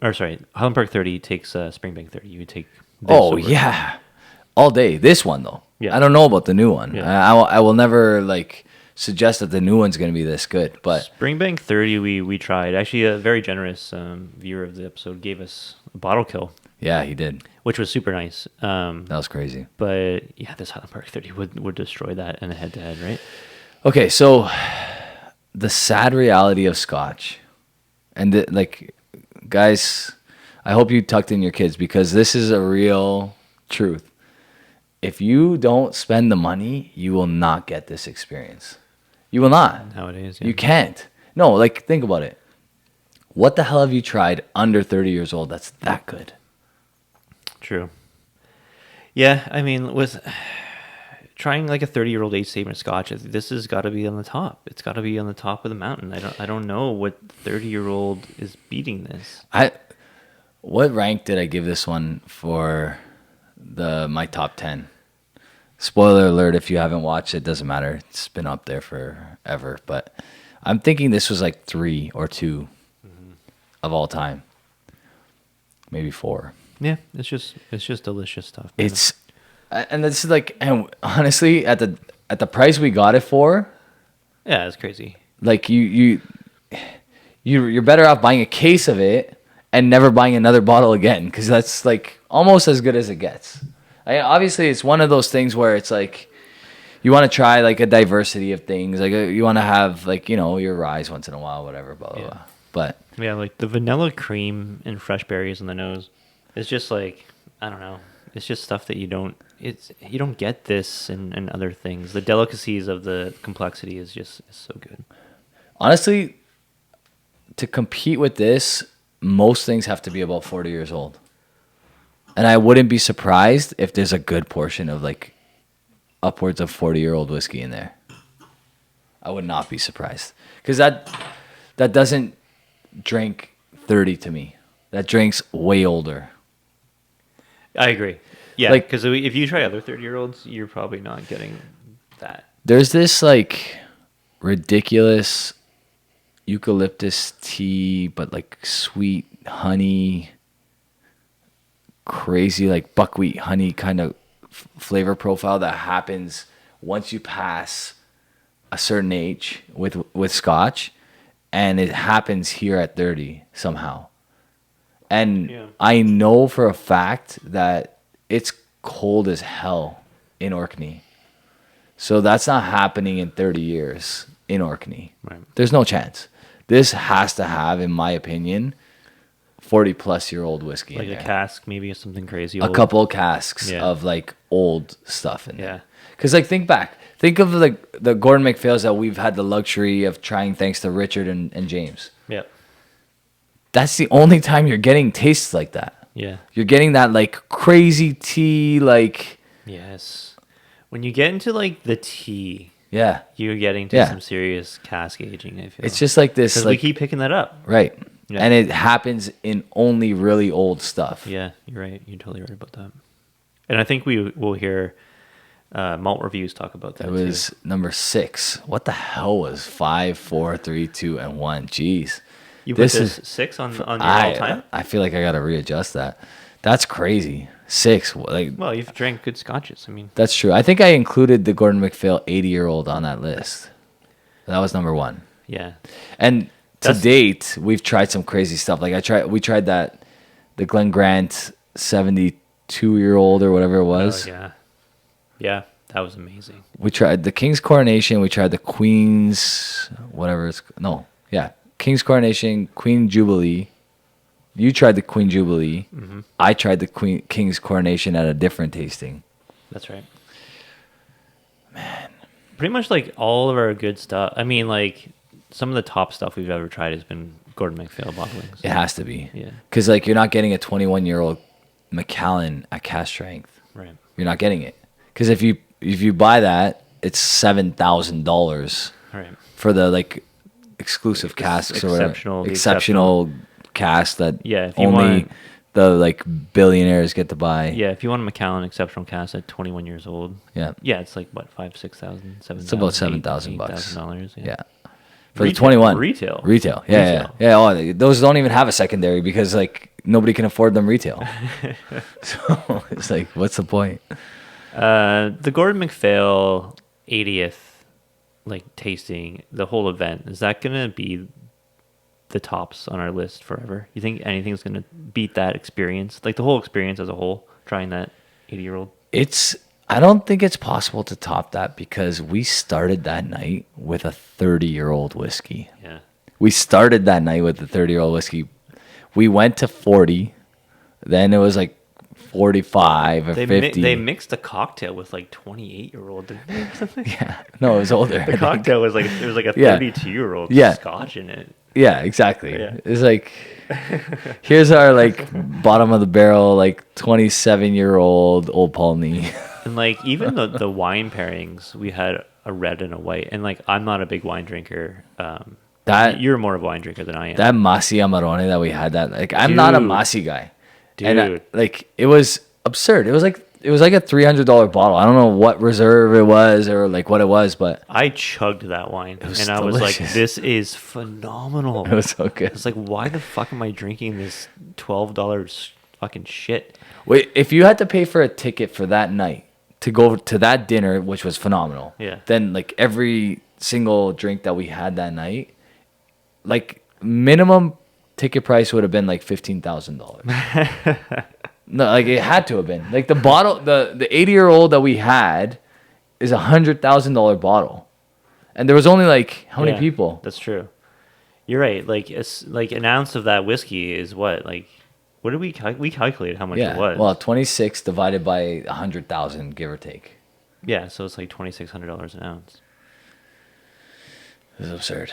Or sorry, Highland Park 30 takes Springbank 30. You would take this over. Yeah. All day. This one though. Yeah. I don't know about the new one. Yeah. I will never like suggest that the new one's going to be this good, but Springbank 30 we tried. Actually, a very generous viewer of the episode gave us a bottle kill. yeah, he did. Which was super nice. That was crazy. But yeah, this Highland Park 30 would destroy that in a head-to-head, right? Okay, so the sad reality of Scotch, and guys, I hope you tucked in your kids because this is a real truth. If you don't spend the money, you will not get this experience. You will not. Nowadays, yeah. You can't. No, like think about it. What the hell have you tried under 30 years old that's that good? True. Yeah, I mean, with trying like a 30-year-old age statement Scotch, this has got to be on the top. It's got to be on the top of the mountain. I don't know what 30-year-old is beating this. What rank did I give this one for my top 10? Spoiler alert, if you haven't watched it, doesn't matter. It's been up there forever, but I'm thinking this was like 3 or 2 of all time. Maybe 4. Yeah, it's just delicious stuff. Man. And this is like, and honestly, at the price we got it for, yeah, it's crazy. like you're better off buying a case of it and never buying another bottle again, because that's like almost as good as it gets. Obviously, it's one of those things where it's like you want to try like a diversity of things, like you want to have like your ryes once in a while, whatever, blah blah blah. But yeah, like the vanilla cream and fresh berries on the nose, it's just like I don't know. It's just stuff that you don't get this and other things. The delicacies of the complexity is so good. honestly, to compete with this, most things have to be about 40 years old. And I wouldn't be surprised if there's a good portion of like upwards of 40-year-old whiskey in there. I would not be surprised. Because that doesn't drink 30 to me. That drinks way older. I agree. Yeah, Like- because if you try other 30-year-olds, you're probably not getting that. There's this like ridiculous eucalyptus tea, but like sweet honey, crazy like buckwheat honey kind of flavor profile that happens once you pass a certain age with Scotch, and it happens here at 30 somehow. And Yeah. I know for a fact that it's cold as hell in Orkney. So that's not happening in 30 years in Orkney. Right. There's no chance. This has to have, in my opinion, 40-plus-year-old whiskey Like in a there. cask, maybe something crazy. A old. couple of casks Yeah. of like old stuff in Yeah. there. Because like think of like the Gordon MacPhails that we've had the luxury of trying thanks to Richard and James. Yeah. that's the only time you're getting tastes like that. Yeah. You're getting that like crazy tea, like Yes. When you get into like the tea, yeah. you're getting to Yeah. some serious cask aging, I feel. It's just like this, because like we keep picking that up. right, Yeah. and it happens in only really old stuff. Yeah, you're right. You're totally right about that. And I think we will hear malt reviews talk about that. It was number 6. What the hell was 5, 4, 3, 2, and 1? Jeez. You put this 6 on your all time? I feel like I got to readjust that. That's crazy. 6. Like, Well, you've drank good scotches. I mean, that's true. I think I included the Gordon MacPhail 80-year-old on that list. That was number 1. yeah. And to That's- date, we've tried some crazy stuff. Like we tried the Glen Grant 72-year-old or whatever it was. Oh, yeah. Yeah, that was amazing. We tried the King's Coronation. We tried the Queen's King's Coronation, Queen Jubilee. You tried the Queen Jubilee. Mm-hmm. I tried the King's Coronation at a different tasting. That's right. Man. Pretty much like all of our good stuff. I mean, like some of the top stuff we've ever tried has been Gordon MacPhail bottlings. It has to be. Yeah. Because like you're not getting a 21-year-old Macallan at cask strength. Right. You're not getting it. Because if you buy that, it's $7,000 Right. for the like exclusive casks or exceptional- the exceptional casks that Yeah, if you only want- the like billionaires get to buy. Yeah, if you want a Macallan exceptional cask at 21 years old, Yeah. yeah, it's like what, 5,000, 6,000, 7,000. It's about $7,000 bucks. $8,000. Yeah. For the Retail- 21. Retail. Retail. Yeah, Retail. yeah. Oh, those don't even have a secondary because like nobody can afford them retail. So it's like, what's the point? The Gordon MacPhail 80th like tasting, the whole event, is that gonna be the tops on our list forever? You think anything's gonna beat that experience, like the whole experience as a whole, trying that 80-year-old? I don't think it's possible to top that because we started that night with a 30-year-old whiskey. Yeah. We started that night with the 30-year-old whiskey. We went to 40. Then it was like 45 or They 50. they mixed a cocktail with like 28-year-old. Yeah. No, it was older. I The think. cocktail was like a Yeah. 32-year-old Yeah. scotch in it. Yeah, exactly. Yeah. It's like, here's our like bottom of the barrel, like 27-year-old Old Palney. And like even the wine pairings, we had a red and a white. And like I'm not a big wine drinker. You're more of a wine drinker than I am. That Masi Amarone that we had, that like I'm not a Dude. Masi guy. Dude. And like it was absurd. It was like a $300 bottle. I don't know what reserve it was or like what it was, but I chugged that wine, was and I was like, delicious. "This is phenomenal." it was so good. It's like, why the fuck am I drinking this $12 fucking shit? Wait, if you had to pay for a ticket for that night to go to that dinner, which was phenomenal, Yeah. then like every single drink that we had that night, like minimum ticket price would have been like $15,000. No, like it had to have been. Like the bottle, the 80-year-old that we had is $100,000 bottle, and there was only like how many Yeah, people? That's true. You're right. Like it's like an ounce of that whiskey is what? Like, what did we calculated how much Yeah, it was? well, 26 divided by 100,000, give or take. yeah, so it's like $2,600 an ounce. It was absurd,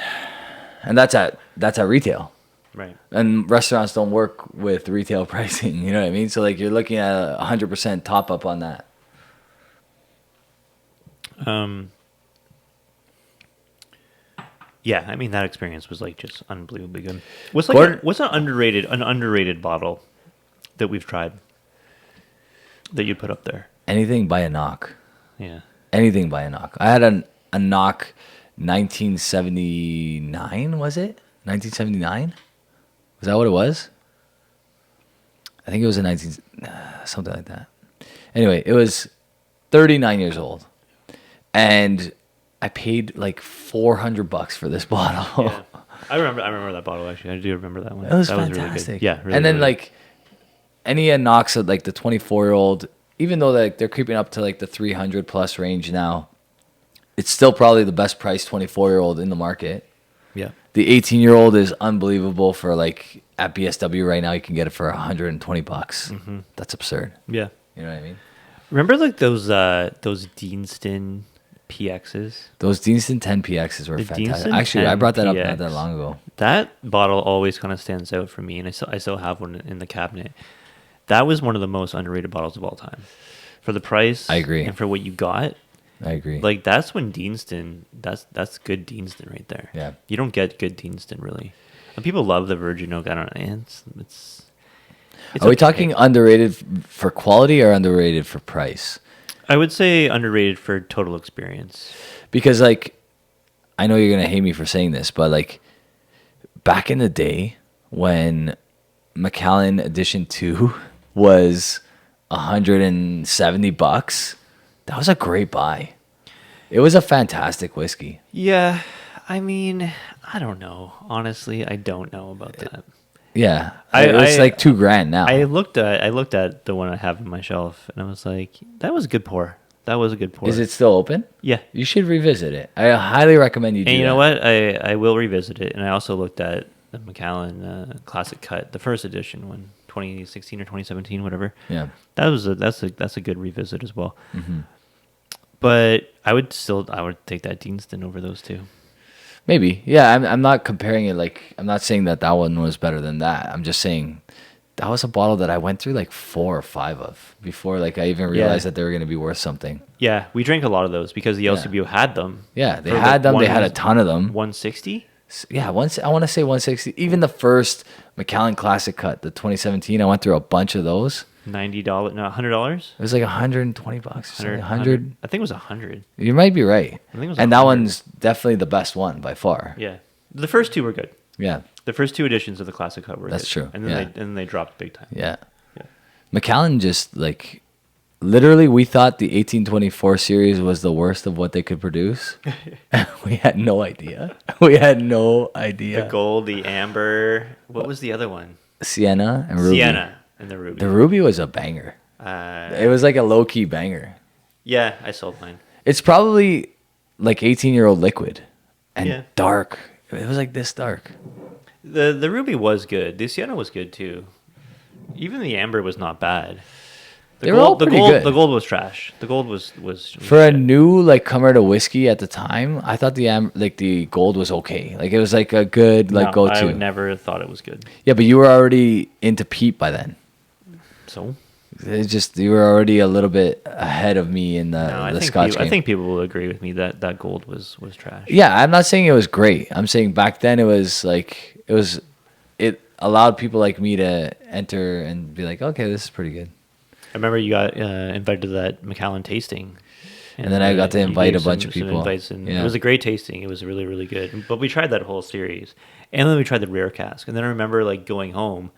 and that's at retail. Right. And restaurants don't work with retail pricing, you know what I mean? So like you're looking at a 100% top up on that. Yeah, I mean that experience was like just unbelievably good. What's an underrated bottle that we've tried that you'd put up there? Anything by a knock. Yeah. Anything by a knock. I had a knock 1979, was it? 1979? Was that what it was? I think it was a something like that. Anyway, it was 39 years old. And I paid like $400 for this bottle. Yeah. I remember that bottle actually. I do remember that one. It was that fantastic. Was really good. Yeah, really, and then really like any knocks at like the 24-year-old, even though like they're creeping up to like the 300 plus range now, it's still probably the best priced 24-year-old in the market. yeah. The 18-year-old is unbelievable for like at BSW right now you can get it for $120. Mm-hmm. That's absurd. Yeah. You know what I mean? Remember like those Deanston PXs. Those Deanston 10 PXs were The fantastic. Deanston Actually, I 10 brought that up PX. not that long ago. That bottle always kind of stands out for me, and I still have one in the cabinet. That was one of the most underrated bottles of all time. For the price, I agree. and for what you got, I agree. like that's when Deanston, that's good Deanston right there. Yeah. You don't get good Deanston really. And people love the Virgin Oak. I don't know. It's Are we okay. talking underrated for quality or underrated for price? I would say underrated for total experience. Because like, I know you're gonna hate me for saying this, but like, back in the day when Macallan Edition 2 was $170, that was a great buy. It was a fantastic whiskey. Yeah, I mean, I don't know. Honestly, I don't know about that. Yeah, I- it's I- like $2,000 now. I looked at the one I have on my shelf, and I was like, that was a good pour. That was a good pour. Is it still open? Yeah. You should revisit it. I highly recommend you do And you that. know what? I will revisit it. And I also looked at the Macallan Classic Cut, the first edition one, 2016 or 2017, whatever. Yeah. That's a good revisit as well. Mm-hmm. But I would take that Deanston over those two. Maybe. Yeah, I'm not comparing it like, I'm not saying that one was better than that. I'm just saying that was a bottle that I went through like 4 or 5 of before like I even realized that they were going to be worth something. Yeah, we drank a lot of those because the LCBO had them. Yeah, they For, had like, them. They one had a was ton of them. 160? Yeah, I want to say 160. Even the first Macallan Classic Cut, the 2017, I went through a bunch of those. $90, no, $100? It was like $120 or something. 100. I think it was 100. You might be right. I think it was and that 100. one's definitely the best one by far. Yeah. The first two were good. Yeah. The first two editions of the Classic Cut were That's good. true, And then yeah. they dropped big time. Yeah. Yeah. Macallan just like literally we thought the 1824 series was the worst of what they could produce. We had no idea. We had no idea. The gold, the amber. What was the other one? Sienna and Ruby. Sienna and the ruby. The Ruby was a banger. It was like a low key banger. Yeah, I sold mine. It's probably like 18-year-old liquid and Yeah. dark. It was like this dark. The ruby was good. The Sienna was good too. Even the amber was not bad. They were all pretty good. The gold was trash. The gold was For a new like comer to whiskey at the time, I thought the gold was okay. Like it was like a good like go I to. would never thought it was good. Yeah, but you were already into peat by then. So It's just you were already a little bit ahead of me in the I think Scotch people, I game. think people will agree with me that gold was trash. Yeah, I'm not saying it was great. I'm saying back then it was like it allowed people like me to enter and be like, okay, this is pretty good. I remember you got invited to that Macallan tasting. And then I got to you invite gave a bunch of some people. invites, and Yeah. It was a great tasting. It was really, really good. But we tried that whole series. And then we tried the rare cask. And then I remember like going home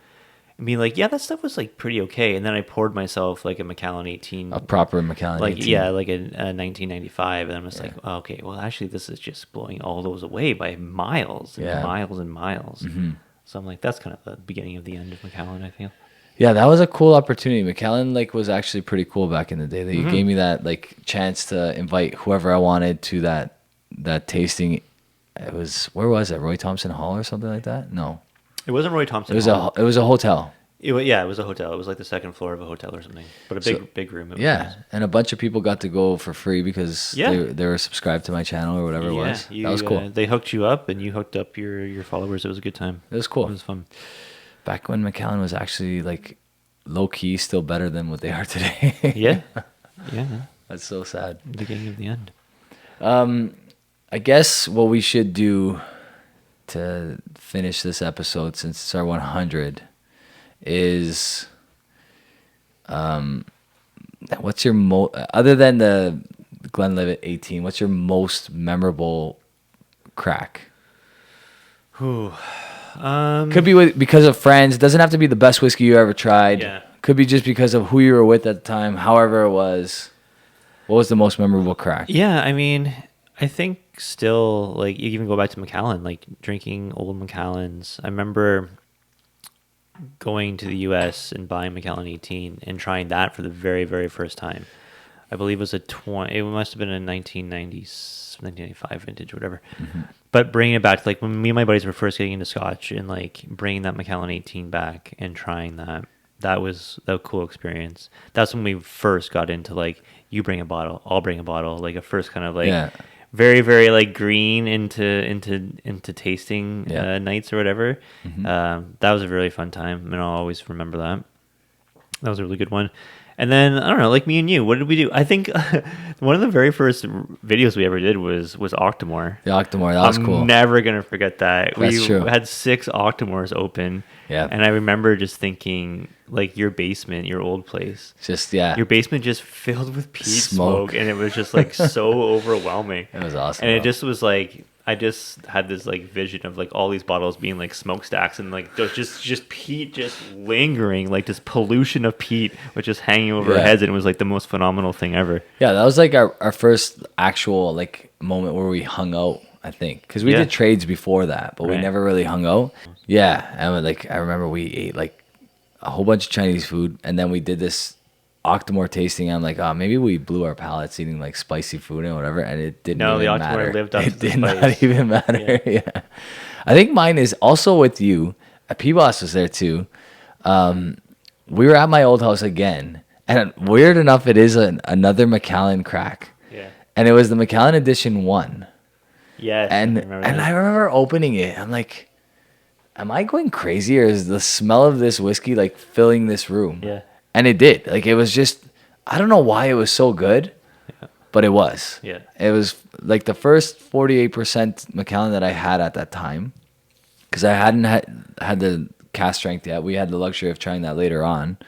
and being like, yeah, that stuff was like pretty okay. And then I poured myself like a Macallan 18. A proper Macallan. Like 18. yeah, like a 1995, and I'm just like, oh, okay, well, actually, this is just blowing all those away by miles and Yeah. miles and miles. Mm-hmm. So I'm like, that's kind of the beginning of the end of Macallan, I feel. Yeah, that was a cool opportunity. Macallan like was actually pretty cool back in the day. They Mm-hmm. gave me that like chance to invite whoever I wanted to that tasting. It was where was it? Roy Thompson Hall or something like that? No, It wasn't Roy Thompson. it was Hall. a hotel. It was a hotel. It was like the second floor of a hotel or something, but a big room. It was Yeah, nice. and a bunch of people got to go for free because Yeah. they were subscribed to my channel or whatever it was. You, That was cool. They hooked you up, and you hooked up your followers. It was a good time. It was cool. It was fun. Back when Macallan was actually like low key, still better than what they are today. Yeah, yeah. That's so sad. Beginning of the end. I guess what we should do to finish this episode, since it's our 100, is what's your other than the Glenlivet 18, what's your most memorable crack? Whew. Could be because of friends. Doesn't have to be the best whiskey you ever tried. Yeah. Could be just because of who you were with at the time. However it was, what was the most memorable crack? Yeah, I mean, I think still, like, you even go back to Macallan, like, drinking old Macallans. I remember going to the U.S. and buying Macallan 18 and trying that for the very, very first time. I believe it was it must have been a 1995 vintage or whatever. Mm-hmm. But bringing it back to, like, when me and my buddies were first getting into Scotch and, like, bringing that Macallan 18 back and trying that. that was a cool experience. That's when we first got into like, you bring a bottle, I'll bring a bottle, like a first kind of like very, very like green into tasting nights or whatever. That was a really fun time, and I'll always remember that. That was a really good one. And then, I don't know, like me and you, what did we do? I think one of the very first videos we ever did was Octomore. The Octomore, that was cool. I'm never going to forget that. That's true. We had 6 Octomores open. Yeah. And I remember just thinking, like, your basement, your old place. Just, your basement just filled with peat smoke. And it was just, like, so overwhelming. It was awesome. And it just was, like, I just had this, like, vision of, like, all these bottles being, like, smokestacks. And, like, there's just peat just lingering, like, this pollution of peat was just hanging over our heads. And it was, like, the most phenomenal thing ever. Yeah, that was, like, our first actual, like, moment where we hung out, I think. Because we did trades before that, but we never really hung out. Yeah, and, like, I remember we ate, like, a whole bunch of Chinese food. And then we did this Octomore tasting. I'm like, oh, maybe we blew our palates eating like spicy food and whatever, and it didn't even matter. No, the Octomore lived up to the spice. It did not even matter. Yeah. I think mine is also with you. P-Boss was there too. We were at my old house again, and weird enough, it is another Macallan crack. Yeah. And it was the Macallan Edition 1. Yes. And I remember opening it. I'm like, am I going crazy, or is the smell of this whiskey like filling this room? Yeah. And it did. Like, it was just, I don't know why it was so good, but it was. Yeah. It was like the first 48% Macallan that I had at that time, because I hadn't had the cast strength yet. We had the luxury of trying that later on.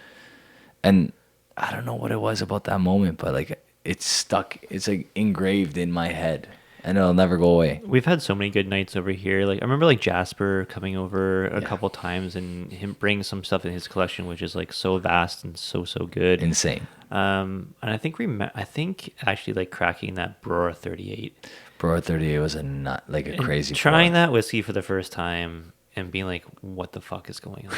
And I don't know what it was about that moment, but like, it's stuck. It's like engraved in my head. And it'll never go away. We've had so many good nights over here. Like, I remember like Jasper coming over a couple times and him bringing some stuff in his collection, which is like so vast and so good. Insane. And I think actually like cracking that Brora 38. Brora 38 was a crazy. Trying that whiskey for the first time and being like, what the fuck is going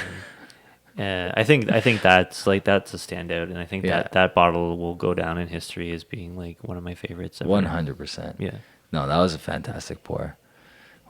on? I think that's a standout, and I think that bottle will go down in history as being like one of my favorites ever. 100%. Yeah. No, that was a fantastic pour.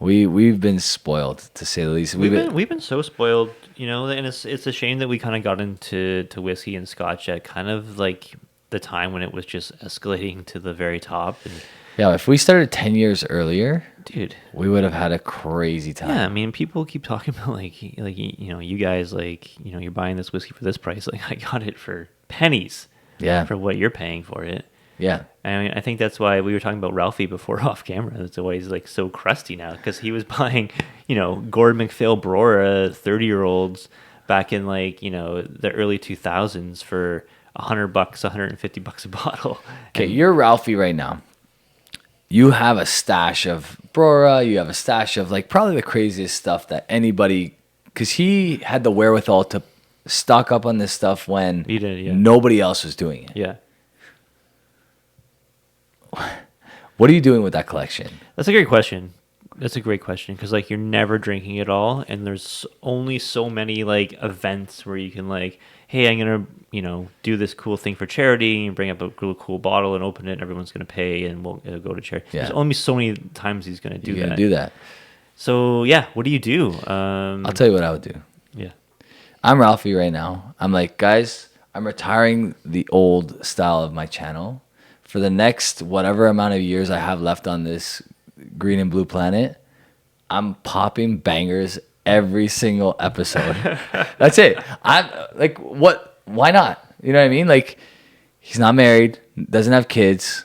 We've been spoiled, to say the least. We've been so spoiled, you know, and it's a shame that we kind of got into whiskey and Scotch at kind of like the time when it was just escalating to the very top. And, yeah, if we started 10 years earlier, dude, we would have had a crazy time. Yeah, I mean, people keep talking about like you know, you guys, like, you know, you're buying this whiskey for this price. Like, I got it for pennies. Yeah. For what you're paying for it. Yeah. I mean, I think that's why we were talking about Ralfy before off camera. That's why he's like so crusty now, because he was buying, you know, Gord MacPhail Brora 30-year-olds back in like, you know, the early 2000s for $100, $150 a bottle. Okay, you're Ralfy right now. You have a stash of Brora. You have a stash of like probably the craziest stuff that anybody, because he had the wherewithal to stock up on this stuff when nobody else was doing it. Yeah. What are you doing with that collection? That's a great question. Because like you're never drinking it all, and there's only so many like events where you can like, hey, I'm gonna, you know, do this cool thing for charity, and bring up a really cool bottle and open it, and everyone's gonna pay, and we'll go to charity. Yeah. There's only so many times he's gonna do that. So yeah, what do you do? I'll tell you what I would do. Yeah, I'm Ralfy right now. I'm like, guys, I'm retiring the old style of my channel. For the next whatever amount of years I have left on this green and blue planet, I'm popping bangers every single episode. That's it. I'm like, what? Why not? You know what I mean? Like, he's not married, doesn't have kids.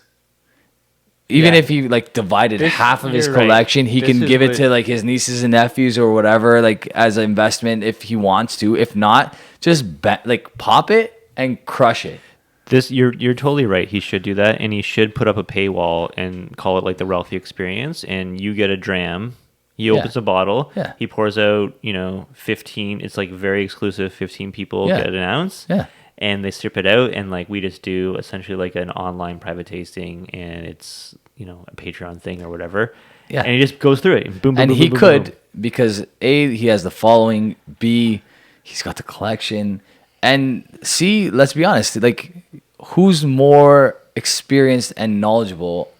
Even if he like divided half of his collection, he can give it to like his nieces and nephews or whatever, like as an investment if he wants to. If not, just like pop it and crush it. You're totally right. He should do that, and he should put up a paywall and call it like the Ralfy experience. And you get a dram. He opens a bottle. Yeah. He pours out, 15. It's like very exclusive. 15 people get an ounce. Yeah. And they strip it out, and like we just do essentially like an online private tasting, and it's a Patreon thing or whatever. Yeah. And he just goes through it. And boom, boom, and boom, he boom, could boom. Because A, he has the following. B, he's got the collection. And C, let's be honest, like, who's more experienced and knowledgeable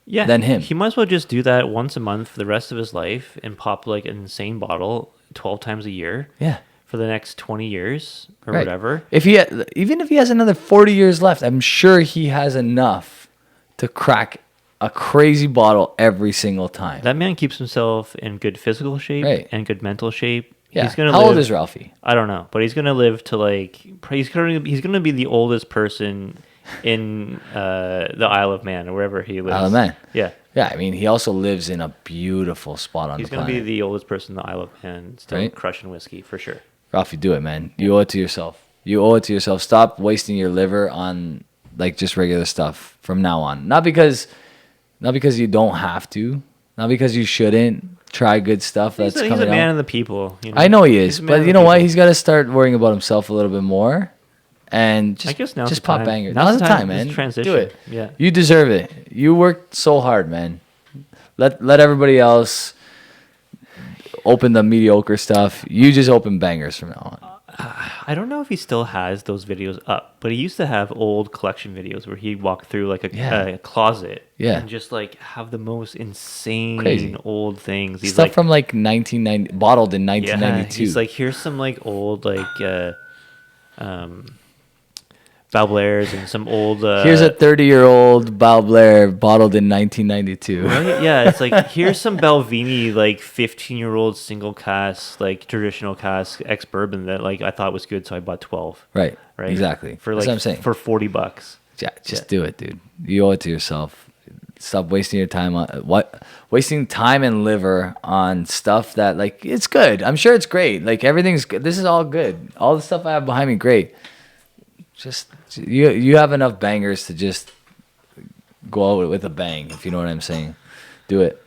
than him? He might as well just do that once a month for the rest of his life and pop like an insane bottle 12 times a year. Yeah. for the next 20 years or Right. whatever. Even if he has another 40 years left, I'm sure he has enough to crack a crazy bottle every single time. That man keeps himself in good physical shape Right. and good mental shape. Yeah. He's gonna How live, old is Ralfy? I don't know, but he's gonna live to like he's gonna be the oldest person in the Isle of Man or wherever he lives. Isle of Man. Yeah. Yeah, I mean, he also lives in a beautiful spot on He's the gonna planet. be the oldest person in the Isle of Man, still Right. crushing whiskey for sure. Ralphie, do it, man. You owe it to yourself. You owe it to yourself. Stop wasting your liver on like just regular stuff from now on. Not because you don't have to. Not because you shouldn't try good stuff that's He's a coming man out. of the people. You know? I know he He's is, a man but of you the know what? people. He's got to start worrying about himself a little bit more, and I guess now's just the pop time. banger. Now's the time, man. It's transition. Do it. Yeah. You deserve it. You worked so hard, man. Let everybody else open the mediocre stuff. You just open bangers from now on. I don't know if he still has those videos up, but he used to have old collection videos where he'd walk through like a closet and just like have the most insane Crazy. old things. He's Stuff like, from like 1990, bottled in yeah, 1992. he's like, here's some like old like Balblairs and some old. Here's a 30-year-old Balblair bottled in 1992. Right? Yeah, it's like here's some Balvenie like 15-year-old single cask like traditional cask ex bourbon that like I thought was good, so I bought 12. Right. Right. Exactly. For That's like what I'm saying. for $40. Yeah, just do it, dude. You owe it to yourself. Stop wasting your time on wasting time and liver on stuff that like it's good. I'm sure it's great. Like everything's good. This is all good. All the stuff I have behind me, great. Just you have enough bangers to just go out with a bang, if you know what I'm saying. Do it.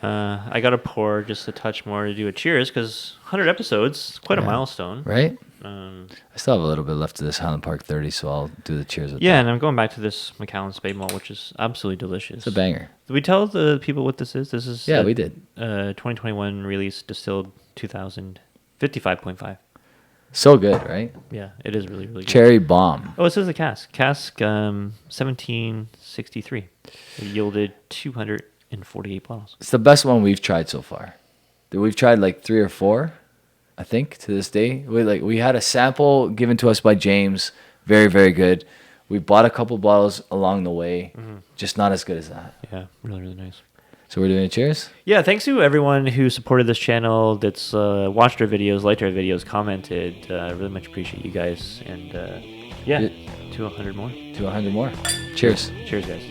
I got to pour just a touch more to do a cheers because 100 episodes, quite a milestone. Right? I still have a little bit left of this Highland Park 30, so I'll do the cheers with Yeah, that. and I'm going back to this Macallan Spade Malt, which is absolutely delicious. It's a banger. Did we tell the people what this is? This is Yeah, we did. 2021 release distilled 2000, 55.5. So good, right? Yeah, it is really, really good. Cherry bomb. Oh, it says the cask. Cask 1763. It yielded 248 bottles. It's the best one we've tried so far. We've tried like 3 or 4, I think, to this day. We had a sample given to us by James, very, very good. We bought a couple bottles along the way, just not as good as that. Yeah, really, really nice. So we're doing a cheers? Yeah, thanks to everyone who supported this channel, that's watched our videos, liked our videos, commented. Really much appreciate you guys. And yeah, to 100 more. To 100 more. Cheers. Cheers, guys.